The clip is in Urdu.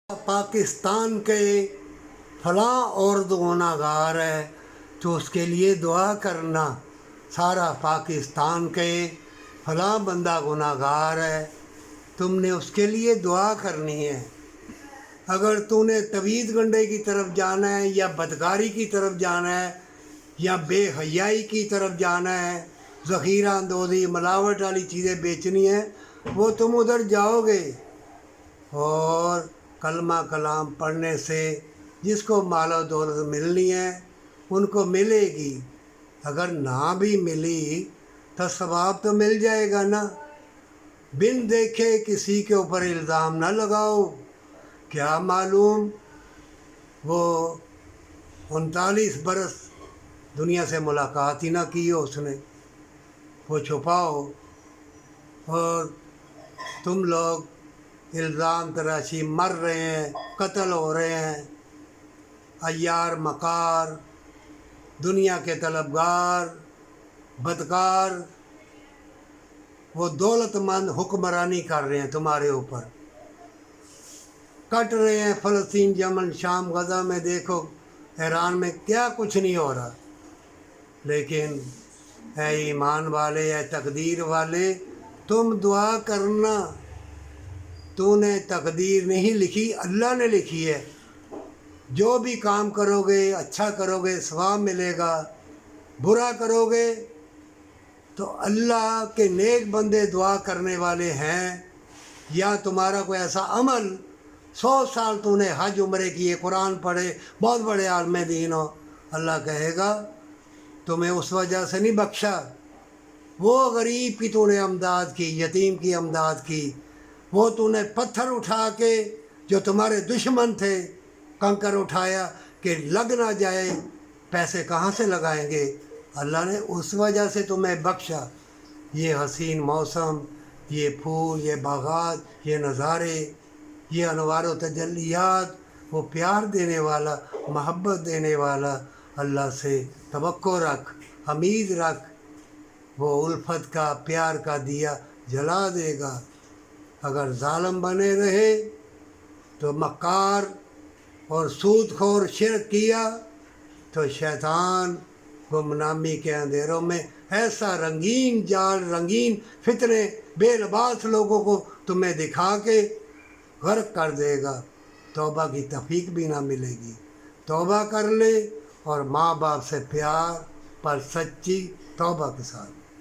پاکستان کے فلاں عورت گناہگار ہے تو اس کے لیے دعا کرنا. سارا پاکستان کے فلاں بندہ گناہگار ہے، تم نے اس کے لیے دعا کرنی ہے. اگر تو نے تویز گنڈے کی طرف جانا ہے یا بدکاری کی طرف جانا ہے یا بے حیائی کی طرف جانا ہے، ذخیرہ اندوزی ملاوٹ والی چیزیں بیچنی ہیں، وہ تم ادھر جاؤ گے. اور کلمہ کلام پڑھنے سے جس کو مال و دولت ملنی ہے ان کو ملے گی. اگر نہ بھی ملی تو ثواب تو مل جائے گا نا. بن دیکھے کسی کے اوپر الزام نہ لگاؤ. کیا معلوم وہ 39 برس دنیا سے ملاقات ہی نہ کی ہو اس نے. وہ چھپاؤ. اور تم لوگ الزام تراشی مر رہے ہیں، قتل ہو رہے ہیں. عیار مکار، دنیا کے طلبگار، بدکار، وہ دولت مند حکمرانی کر رہے ہیں تمہارے اوپر. کٹ رہے ہیں فلسطین، یمن، شام، غزہ میں. دیکھو ایران میں کیا کچھ نہیں ہو رہا. لیکن اے ایمان والے، اے تقدیر والے، تم دعا کرنا. تو نے تقدیر نہیں لکھی، اللہ نے لکھی ہے. جو بھی کام کرو گے اچھا کرو گے ثواب ملے گا، برا کرو گے تو اللہ کے نیک بندے دعا کرنے والے ہیں. یا تمہارا کوئی ایسا عمل، 100 سال تو نے حج عمرے کیے، قرآن پڑھے، بہت بڑے عالم دین ہو، اللہ کہے گا تمہیں اس وجہ سے نہیں بخشا. وہ غریب کی تو نے امداد کی، یتیم کی امداد کی. وہ تو نے پتھر اٹھا کے جو تمہارے دشمن تھے، کنکر اٹھایا کہ لگ نہ جائے، پیسے کہاں سے لگائیں گے. اللہ نے اس وجہ سے تمہیں بخشا. یہ حسین موسم، یہ پھول، یہ باغات، یہ نظارے، یہ انوار و تجلیات، وہ پیار دینے والا، محبت دینے والا. اللہ سے توقع رکھ، امید رکھ، وہ الفت کا، پیار کا دیا جلا دے گا. اگر ظالم بنے رہے تو مکار اور سود خور شرک کیا تو شیطان گمنامی کے اندھیروں میں ایسا رنگین جال، رنگین فتنے، بے لباس لوگوں کو تمہیں دکھا کے غرق کر دے گا. توبہ کی توفیق بھی نہ ملے گی. توبہ کر لے اور ماں باپ سے پیار پر سچی توبہ کے ساتھ.